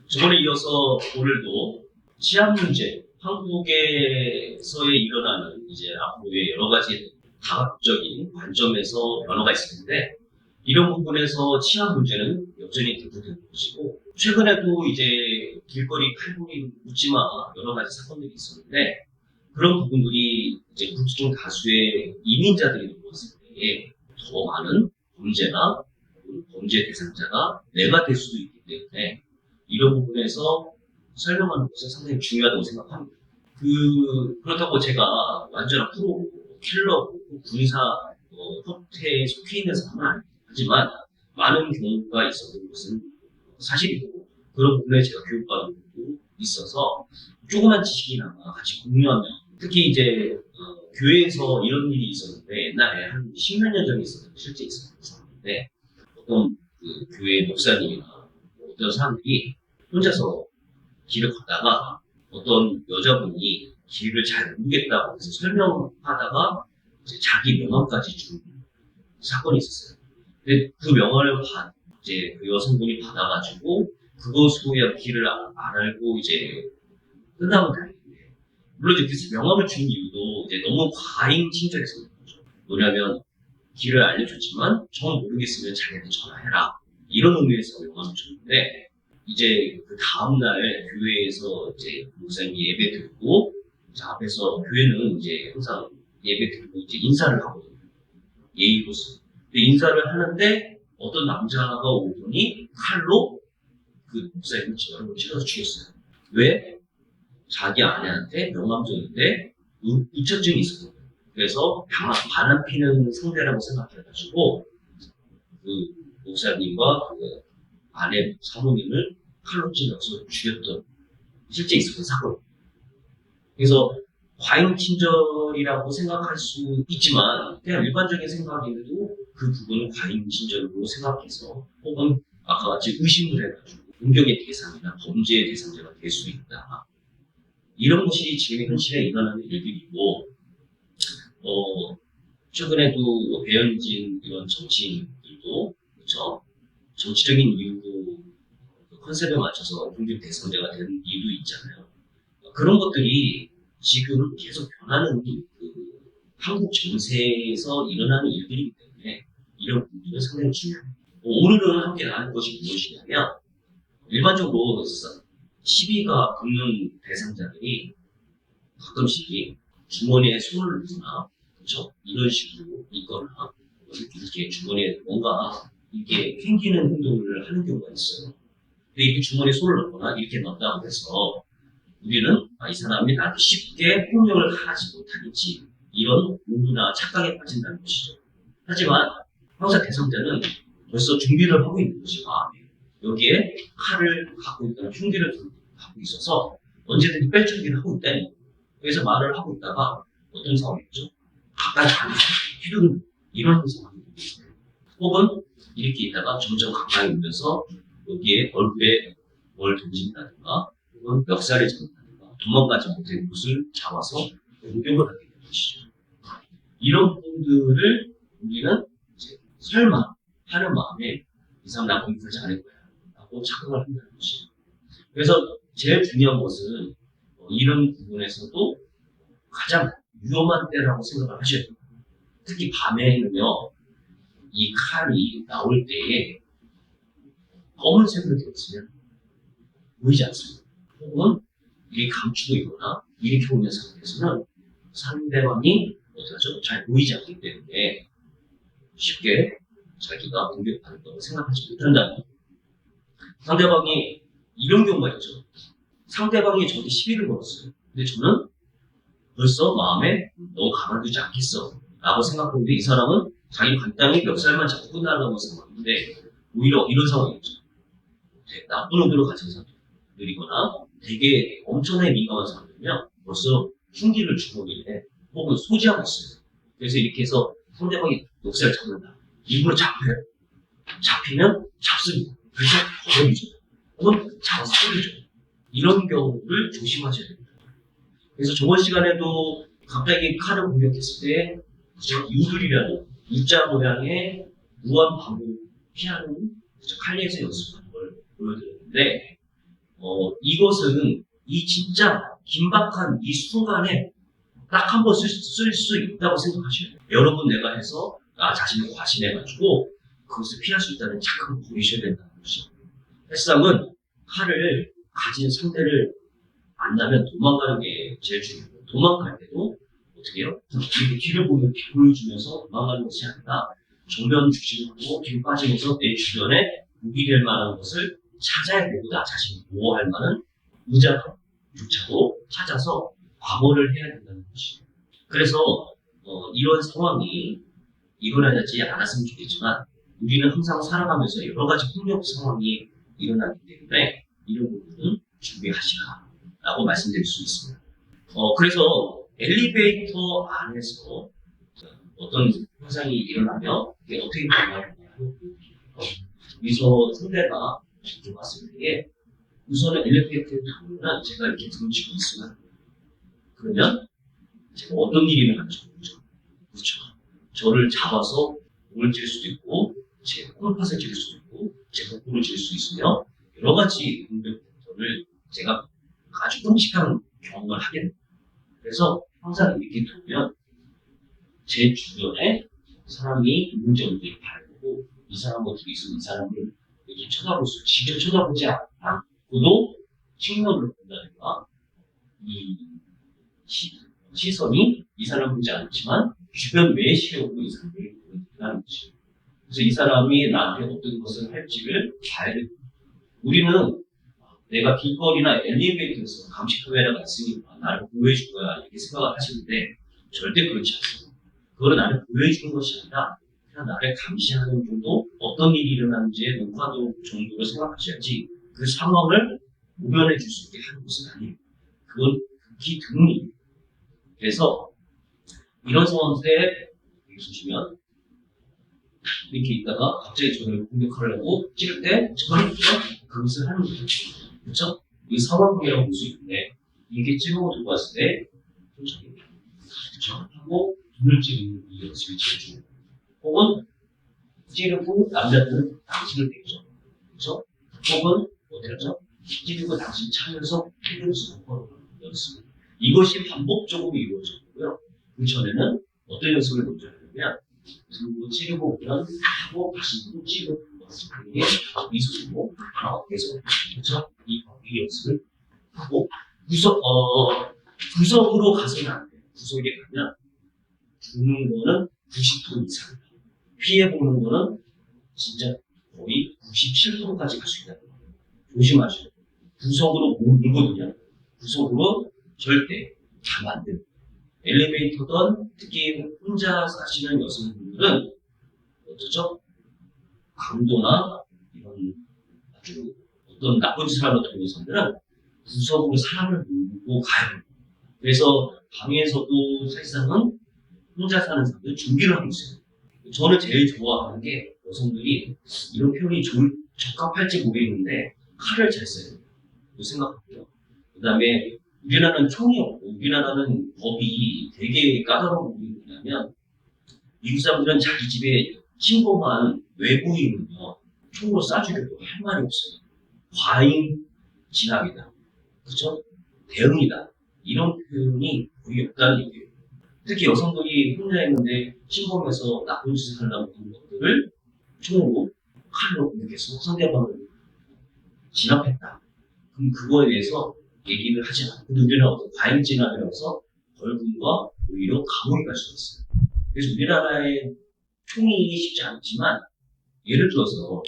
저번에 이어서 오늘도 치안 문제, 한국에서의 일어나는 이제 앞으로의 여러 가지 다각적인 관점에서 변화가 있을 텐데, 이런 부분에서 치안 문제는 여전히 대두되는 것이고, 최근에도 이제 길거리 칼부림, 묻지마 여러 가지 사건들이 있었는데, 그런 부분들이 이제 국중 다수의 이민자들이 들어왔을 때에 더 많은 범죄나 범죄 대상자가 내가 될 수도 있기 때문에 이런 부분에서 설명하는 것은 상당히 중요하다고 생각합니다. 그렇다고 제가 완전한 프로 킬러고 군사 협회에 속해 있는 사람은 아닙니다. 하지만 많은 경우가 있었던 것은 사실이고, 그런 부분에 제가 교육받은 것도 있어서 조그만 지식이나마 같이 공유하면, 특히 이제 교회에서 이런 일이 있었는데, 옛날에 한 10몇 년 전에 있었던 실제 있었는데, 어떤 그 교회 목사님이나 어떤 사람들이 혼자서 길을 걷다가 어떤 여자분이 길을 잘 모르겠다고 해서 설명하다가 이제 자기 명함까지 준 사건이 있었어요. 근데 그 명함을 이제 그 여성분이 받아가지고 그것으로 길을 안 알고 이제 끝나면 다행인데, 물론 이제 그 명함을 준 이유도 이제 너무 과잉 친절해서 그런 거죠. 뭐냐면 길을 알려줬지만 정 모르겠으면 자기한테 전화해라, 이런 의미에서 명함을 줬는데, 이제 그 다음날 교회에서 이제 목사님이 예배 드리고, 이제 앞에서 교회는 이제 항상 예배 드리고 이제 인사를 하거든요. 예의로서. 근데 인사를 하는데 어떤 남자가 오더니 칼로 그 목사님을 여러 번 찔러서 죽였어요. 왜? 자기 아내한테 명함 줬는데 우처증이 있었거든요. 그래서 바람 피는 상대라고 생각해가지고 그 목사님과 그 아내 사모님을 칼로 찔러서 죽였던 실제 있었던 사건. 그래서 과잉 친절이라고 생각할 수 있지만, 그냥 일반적인 생각인데도 그 부분은 과잉 친절로 생각해서, 혹은 아까 같이 의심을 해가지고 공격의 대상이나 범죄의 대상자가 될 수 있다. 이런 것이 지금 현실에 일어나는 일들이고, 최근에도 배현진 이런 정치인들도, 그렇죠? 정치적인 이유로 컨셉에 맞춰서 공격 대상자가 되는 이유도 있잖아요. 그런 것들이 지금 계속 변하는 한국 정세에서 일어나는 일들이기 때문에 이런 부분은 상당히 중요합니다. 오늘은 함께 나눌 것이 무엇이냐면, 일반적으로 시비가 붙는 대상자들이 가끔씩 주머니에 손을 넣거나, 그렇죠? 이런 식으로 있거나, 이렇게 주머니에 뭔가 이렇게 캥기는 행동을 하는 경우가 있어요. 근데 이렇게 주머니에 손을 넣거나 이렇게 넣었다고 해서 우리는 이 사람이 나한테 쉽게 폭력을 가하지 못하겠지, 이런 오류나 착각에 빠진다는 것이죠. 하지만 형사 대상자는 벌써 준비를 하고 있는 것이 마음에, 여기에 칼을 갖고 있거나 흉기를 갖고 있어서 언제든지 뺄 준비를 하고 있다는 거예요. 그래서 말을 하고 있다가 어떤 상황이죠? 가까이 가면서 휘두르는 이런 상황이 있어요. 혹은 이렇게 있다가 점점 가까이 오면서 여기에 얼굴에 뭘 던진다든가, 혹은 멱살을 잡는다든가, 도망가지 못한 곳을 잡아서 공격을 하게 되는 것이죠. 이런 부분들을 우리는 이제 설마 하는 마음에 이 사람 나 공격하지 않을 거야 라고 착각을 한다는 것이죠. 그래서 제일 중요한 것은 이런 부분에서도 가장 위험한 때라고 생각을 하셔야 됩니다. 특히 밤에는요, 이 칼이 나올 때에 검은색으로 되어 있으면 보이지 않습니다. 혹은 이렇게 감추고 있거나 이렇게 오는 상태에서는 상대방이 어떡하죠? 잘 보이지 않기 때문에 쉽게 자기가 공격받을 거라고 생각하지 못한다는 거예요. 상대방이 이런 경우가 있죠. 상대방이 저한테 시비를 걸었어요. 근데 저는 벌써 마음에 너무 가만두지 않겠어 라고 생각하는데, 이 사람은 자기 간단히 멱살만 잡고 끝나려고 생각하는데 오히려 이런 상황이죠. 나쁜 의도로 가진 사람들이거나 되게 엄청나게 민감한 사람들이면 벌써 흉기를 주먹이에 혹은 소지하고 있어요. 그래서 이렇게 해서 상대방이 멱살을 잡는다. 일부러 잡혀요. 잡히면 잡습니다. 그래서 거절이죠. 혹은 잡아서 때리죠. 이런 경우를 조심하셔야 됩니다. 그래서 저번 시간에도 갑자기 칼을 공격했을 때 유들이라는 U자 모양의 무한 반복 피하는 칼리에서 연습하는 걸 보여드렸는데, 이것은 이 진짜 긴박한 이 순간에 딱 한 번 쓸 수 있다고 생각하셔야 돼요. 여러 번 내가 해서 나 자신을 과신해가지고 그것을 피할 수 있다는 착각을 버리셔야 된다는 것이죠. 헬스장은 칼을 가진 상대를 만나면 도망가는 게 제일 중요해요. 도망갈 때도 어떻게 해요? 이렇게 뒤를 보여주면서 도망가는 것이 아니라 정면 주시하고 뒤로 빠지면서 내 주변에 무기될 만한 것을 찾아야 되고 나 자신을 보호할 만한 의자도 유차도 찾아서 방어를 해야 된다는 것이에요. 그래서 이런 상황이 일어나지 않았으면 좋겠지만 우리는 항상 살아가면서 여러 가지 폭력 상황이 일어나기 때문에 이런 부분은 준비하시라라고 말씀드릴 수 있습니다. 그래서 엘리베이터 안에서 어떤 현상이 일어나면 이게 어떻게 변화하냐고 여기서 상대가 들어봤을 때에 우선은 엘리베이터에 타면 제가 이렇게 등을 쥐고 있으면 그러면 제가 어떤 일이 일어날지 모르죠. 그렇죠. 저를 잡아서 목을 찔 수도 있고 제 콩팥을 찔 수도 있고 제 복부를 찔 수 있으며 여러 가지 공격을 제가 아주 끔찍한 경험을 하게 됩니다. 그래서 항상 이렇게 두면 제 주변에 사람이 있는지 없는지 봐야되고 이 사람 어떻게 있으면 이 사람을 이렇게 쳐다볼 수 직접 쳐다보지 않고도 측면으로 본다든가 이 시선이 이 사람 보지 않지만 주변 외시력으로 이 사람을 보는 거죠. 그래서 이 사람이 나한테 어떤 것을 할지를 봐야 됩니다. 우리는 내가 길거리나 엘리베이터에서 감시 카메라가 있으니까 나를 보호해줄 거야 이렇게 생각을 하시는데 절대 그렇지 않습니다. 그거는 나를 보호해주는 것이 아니라 그냥 나를 감시하는 정도 어떤 일이 일어나는지에 녹화도 정도로 생각하셔야지 그 상황을 모면해 줄 수 있게 하는 것은 아니에요. 그건 극히 드문. 그래서 이런 상황 때 보시면 이렇게 있다가 갑자기 저를 공격하려고 찌를 때 저는 그것을 하는 거죠. 그렇죠? 이 상황이라고 볼 수 있는데 이게 찌르고 들고 왔을 때 천천히 그렇죠? 하고 눈을 찌르는 이 연습이 제일 중요해요. 혹은 찌르고 남자들은 당신을 대죠. 그렇죠? 혹은 어떻게 하죠? 찌르고 당신 차면서 흘려서 걸어가는 연습. 이것이 반복적으로 이루어졌고요. 그 전에는 어떤 연습을 먼저 하냐면 들고 찌르고 오면 하고 다시 또 찌르고 이게 미소로 계속 그렇죠? 이 연습을 하고 구석으로 가서는 안 돼요. 구석에 가면 죽는 거는 90% 이상 피해보는 거는 진짜 거의 97%까지 갈 수 있다는 거예요. 조심하셔야 돼요. 구석으로 물거든요. 구석으로 절대 가면 안 돼요. 엘리베이터든 특히 혼자 사시는 여성분들은 어쩌죠? 강도나 이런 아주 어떤 나쁜 짓을 하는 어떤 여성들은 구석으로 사람을 몰고 가요. 그래서 방에서도 사실상은 혼자 사는 사람들 준비를 하고 있어요. 저는 제일 좋아하는 게 여성들이 이런 표현이 적합할지 모르겠는데 칼을 잘 써요. 그 생각하고요. 그 다음에 우리나라는 총이 없고 우리나라는 법이 되게 까다로운 부분이 뭐냐면 미국 사람들은 자기 집에 침범한 외부인은요 총으로 쏴주려고 할 말이 없어요. 과잉 진압이다. 그죠? 대응이다. 이런 표현이 거의 없다는 얘기예요. 특히 여성들이 혼자 있는데 침범해서 나쁜 짓을 하려고 하는 것들을 총으로 칼로 공격해서 상대방을 진압했다. 그럼 그거에 대해서 얘기를 하지 않아요. 근데 우리는 어떤 과잉 진압이라서 벌금과 오히려 감옥에 갈 수가 있어요. 그래서 우리나라의 총이 쉽지 않지만 예를 들어서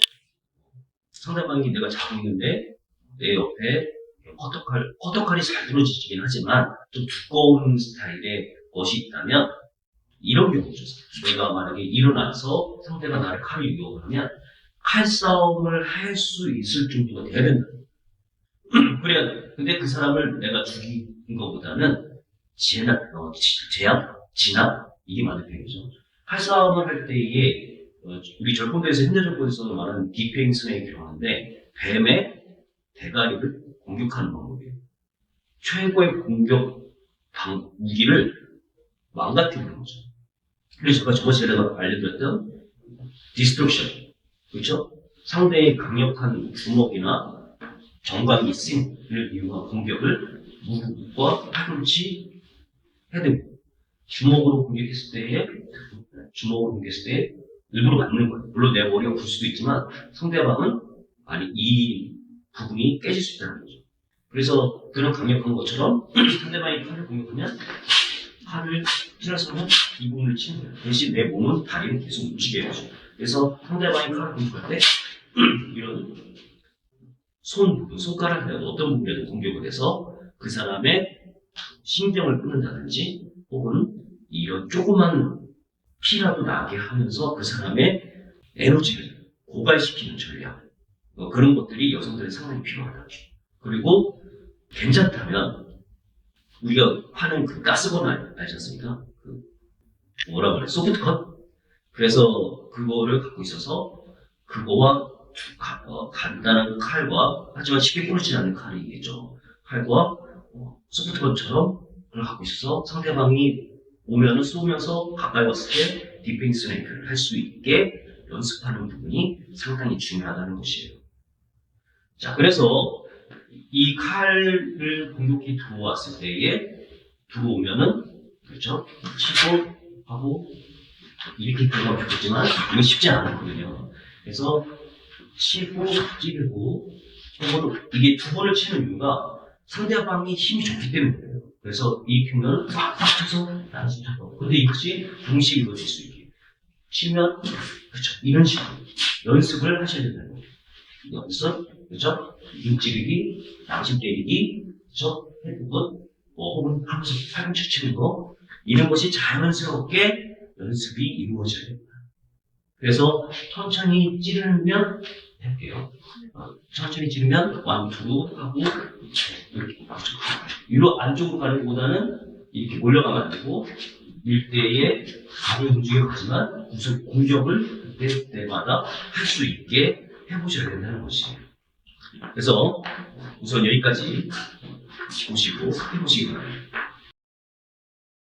상대방이 내가 자고 있는데 내 옆에 커터칼이 잘 들어지긴 하지만 좀 두꺼운 스타일의 것이 있다면 이런 경우죠. 내가 만약에 일어나서 상대가 나를 칼을 유혹을 하면 칼싸움을 할 수 있을 정도가 돼야 된다. 그래, 근데 그 사람을 내가 죽인 것보다는 진압, 이게 맞는 표현이죠. 칼싸움을 할 때에 우리 절권대에서 현대절권에서 말하는 디펜스에 들어가는데 뱀의 대가리를 공격하는 방법이에요. 최고의 공격 무기를 망가뜨리는 거죠. 그래서 제가 저번에 제가 알려드렸던 디스트럭션, 그렇죠? 상대의 강력한 주먹이나 정광이 쓰임을 이용한 공격을 무릎과 팔꿈치, 헤드, 주먹으로 공격했을 때 일부러 맞는 거예요. 물론 내 머리가 굴 수도 있지만 상대방은 아니 이 부분이 깨질 수 있다는 거죠. 그래서 그런 강력한 것처럼 상대방이 팔을 공격하면 팔을 틀어서면 이 부분을 치는 거예요. 대신 내 몸은 다리를 계속 움직여야죠. 그래서 상대방이 칼을 공격할 때 이런 손 부분, 손가락이나 어떤 부분에도 공격을 해서 그 사람의 신경을 끊는다든지 혹은 이런 조그만 피라도 나게 하면서 그 사람의 에너지를 고갈시키는 전략, 그런 것들이 여성들은 상당히 필요하다. 그리고 괜찮다면 우리가 하는 그 가스건 알지 않습니까? 뭐라 그래? 소프트컷? 그래서 그거를 갖고 있어서 그거와 간단한 칼과 하지만 쉽게 부러지지 않는 칼이겠죠. 칼과 소프트컷처럼 그걸 갖고 있어서 상대방이 오면은 쏘면서 가까이 왔을 때 디펜스 랭크를 할 수 있게 연습하는 부분이 상당히 중요하다는 것이에요. 자, 그래서 이 칼을 공격이 들어왔을 때에 들어오면은 그렇죠? 치고 하고 이렇게 들어가면 좋겠지만 이건 쉽지 않거든요. 그래서 치고 찌르고 이게 두 번을 치는 이유가 상대방이 힘이 좋기 때문이에요. 그래서 이 큐는 팍팍 쳐서 나눠서 잡고 근데 이것이 동시에 이루어질 수 있게 치면 그렇죠. 이런 식으로 연습을 하셔야 된다는 거예요. 연습, 그렇죠? 눈찌르기, 양심 때리기, 그렇죠? 헤드굿, 혹은 하면서 팔꿈치 치는 거 이런 것이 자연스럽게 연습이 이루어져야 됩니다. 그래서 천천히 찌르면 할게요. 천천히 찌르면 1, 2 하고 이렇게 위로 안쪽으로 가는 것보다는 이렇게 몰려가면 안 되고 일대에 가벼운 움직임을 하지만 무슨 공격을 그때마다 할 수 있게 해보셔야 된다는 것이에요. 그래서 우선 여기까지 보시고 해보시기 바랍니다.